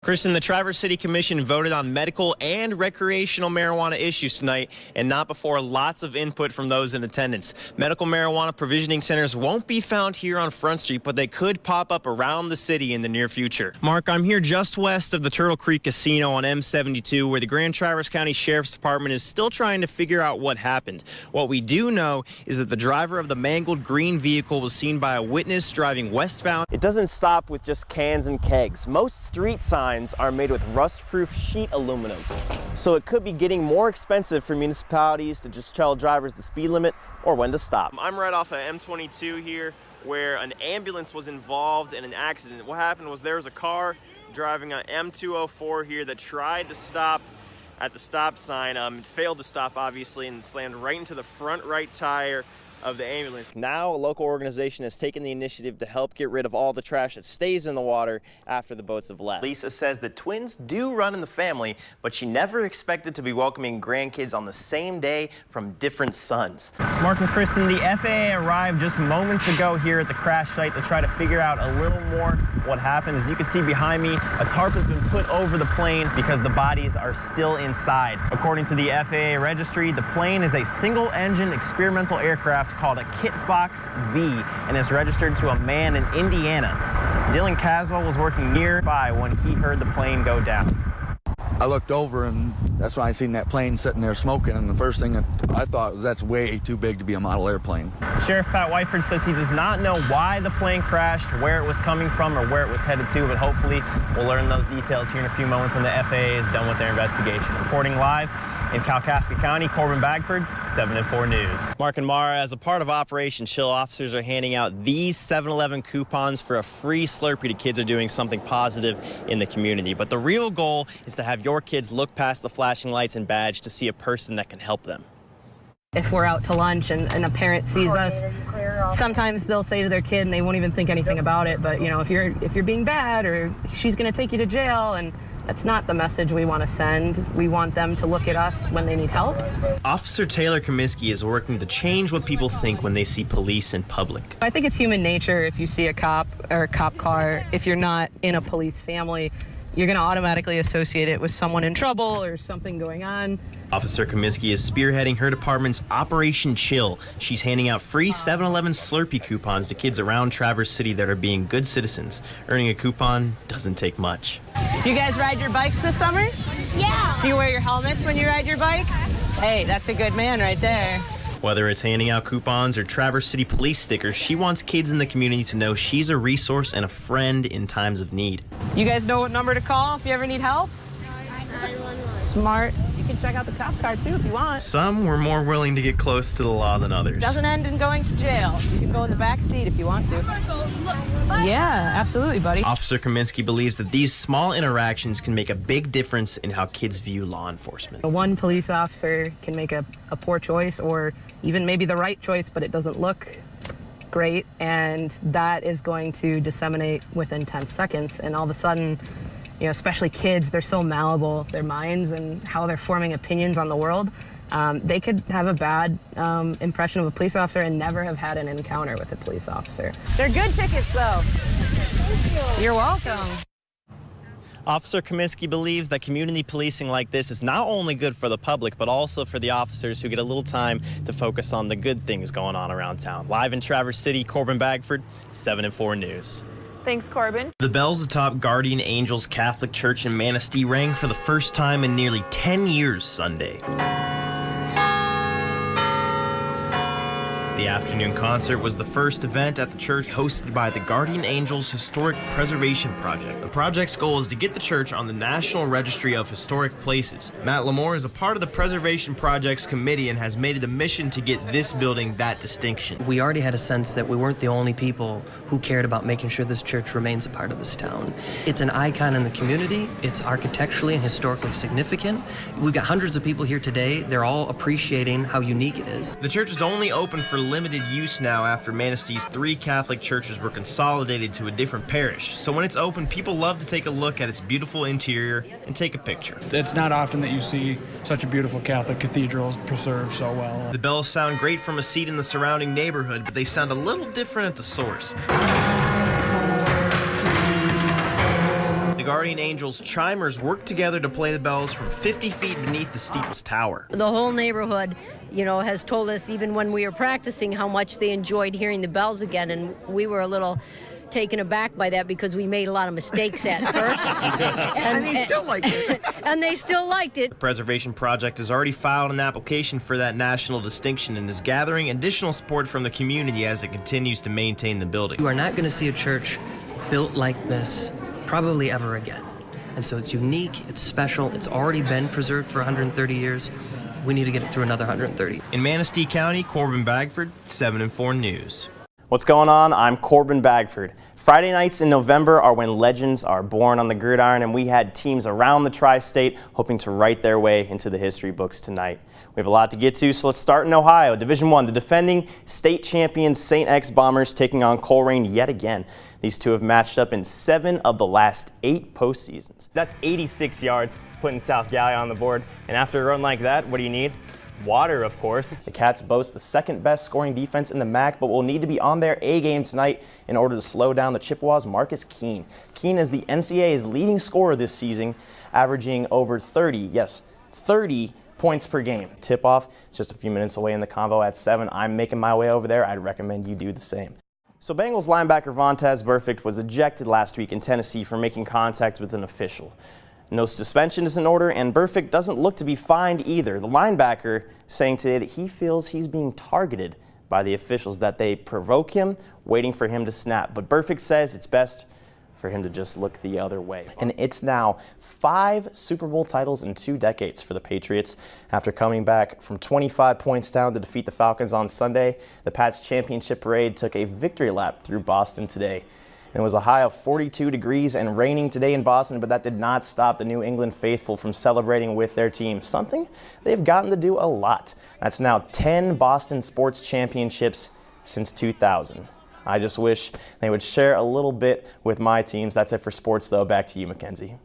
Kristen, the Traverse City Commission voted on medical and recreational marijuana issues tonight, and not before lots of input from those in attendance. Medical marijuana provisioning centers won't be found here on Front Street, but they could pop up around the city in the near future. Mark, I'm here just west of the Turtle Creek Casino on M72, where the Grand Traverse County Sheriff's Department is still trying to figure out what happened. What we do know is that the driver of the mangled green vehicle was seen by a witness driving westbound. It doesn't stop with just cans and kegs. Most street signs are made with rust-proof sheet aluminum. So it could be getting more expensive for municipalities to just tell drivers the speed limit or when to stop. I'm right off of M22 here, where an ambulance was involved in an accident. What happened was there was a car driving on M204 here that tried to stop at the stop sign, failed to stop obviously, and slammed right into the front right tire of the ambulance. Now a local organization has taken the initiative to help get rid of all the trash that stays in the water after the boats have left. Lisa says that twins do run in the family, but she never expected to be welcoming grandkids on the same day from different sons. Mark and Kristen, the FAA arrived just moments ago here at the crash site to try to figure out a little more what happened. As you can see behind me, a tarp has been put over the plane because the bodies are still inside. According to the FAA registry, the plane is a single-engine experimental aircraft called a Kit Fox V and is registered to a man in Indiana. Dylan Caswell was working nearby when he heard the plane go down. I looked over and that's when I seen that plane sitting there smoking, and the first thing that I thought was that's way too big to be a model airplane. Sheriff Pat Whiteford says he does not know why the plane crashed, where it was coming from, or where it was headed to, but hopefully we'll learn those details here in a few moments when the FAA is done with their investigation. Reporting live in Kalkaska County, Corbin Bagford, 7 and 4 News. Mark and Mara, as a part of Operation Chill, officers are handing out these 7-Eleven coupons for a free Slurpee to kids who are doing something positive in the community. But the real goal is to have your kids look past the flashing lights and badge to see a person that can help them. If we're out to lunch and a parent sees us, sometimes they'll say to their kid, and they won't even think anything about it, but you know, if you're being bad, or she's going to take you to jail, and that's not the message we want to send. We want them to look at us when they need help. Officer Taylor Comiskey is working to change what people think when they see police in public. I think it's human nature. If you see a cop or a cop car, if you're not in a police family, you're going to automatically associate it with someone in trouble or something going on. Officer Comiskey is spearheading her department's Operation Chill. She's handing out free 7-Eleven Slurpee coupons to kids around Traverse City that are being good citizens. Earning a coupon doesn't take much. Do you guys ride your bikes this summer? Yeah. Do you wear your helmets when you ride your bike? Hey, that's a good man right there. Whether it's handing out coupons or Traverse City police stickers, she wants kids in the community to know she's a resource and a friend in times of need. You guys know what number to call if you ever need help? 911. Smart. You can check out the cop car too if you want. Some were more willing to get close to the law than others. Doesn't end in going to jail. You can go in the back seat if you want to. Yeah, absolutely, buddy. Officer Comiskey believes that these small interactions can make a big difference in how kids view law enforcement. One police officer can make a poor choice, or even maybe the right choice, but it doesn't look great, and that is going to disseminate within 10 seconds. And all of a sudden, you know, especially kids, they're so malleable, their minds and how they're forming opinions on the world. They could have a bad impression of a police officer and never have had an encounter with a police officer. They're good tickets, though. Thank you. You're welcome. Officer Comiskey believes that community policing like this is not only good for the public, but also for the officers who get a little time to focus on the good things going on around town. Live in Traverse City, Corbin Bagford, 7 and 4 News. Thanks, Corbin. The bells atop Guardian Angels Catholic Church in Manistee rang for the first time in nearly 10 years Sunday. The afternoon concert was the first event at the church hosted by the Guardian Angels Historic Preservation Project. The project's goal is to get the church on the National Registry of Historic Places. Matt Lamore is a part of the Preservation Project's committee and has made it a mission to get this building that distinction. We already had a sense that we weren't the only people who cared about making sure this church remains a part of this town. It's an icon in the community. It's architecturally and historically significant. We've got hundreds of people here today. They're all appreciating how unique it is. The church is only open for limited use now after Manistee's 3 Catholic churches were consolidated to a different parish. So when it's open, people love to take a look at its beautiful interior and take a picture. It's not often that you see such a beautiful Catholic cathedral preserved so well. The bells sound great from a seat in the surrounding neighborhood, but they sound a little different at the source. The Guardian Angels chimers worked together to play the bells from 50 feet beneath the steeple's tower. The whole neighborhood, has told us even when we were practicing how much they enjoyed hearing the bells again, and we were a little taken aback by that because we made a lot of mistakes at first. And they still liked it. And they still liked it. The Preservation Project has already filed an application for that national distinction and is gathering additional support from the community as it continues to maintain the building. You are not going to see a church built like this probably ever again. And so it's unique, it's special, it's already been preserved for 130 years. We need to get it through another 130. In Manistee County, Corbin Bagford, 7 and 4 News. What's going on? I'm Corbin Bagford. Friday nights in November are when legends are born on the gridiron, and we had teams around the tri-state hoping to write their way into the history books tonight. We have a lot to get to, so let's start in Ohio. Division I, the defending state champions St. X Bombers taking on Coleraine yet again. These two have matched up in 7 of the last 8 postseasons. That's 86 yards, putting South Gallia on the board. And after a run like that, what do you need? Water, of course. The Cats boast the second best scoring defense in the MAC, but will need to be on their A game tonight in order to slow down the Chippewas' Marcus Keene. Keene is the NCAA's leading scorer this season, averaging over 30 points per game. Tip-off is just a few minutes away in the convo at 7. I'm making my way over there. I'd recommend you do the same. So Bengals linebacker Vontaze Burfict was ejected last week in Tennessee for making contact with an official. No suspension is in order, and Burfict doesn't look to be fined either. The linebacker saying today that he feels he's being targeted by the officials, that they provoke him, waiting for him to snap. But Burfict says it's best for him to just look the other way. And it's now 5 Super Bowl titles in 2 decades for the Patriots. After coming back from 25 points down to defeat the Falcons on Sunday, the Pats championship parade took a victory lap through Boston today. And it was a high of 42 degrees and raining today in Boston, but that did not stop the New England faithful from celebrating with their team, something they've gotten to do a lot. That's now 10 Boston sports championships since 2000. I just wish they would share a little bit with my teams. That's it for sports, though. Back to you, Mackenzie.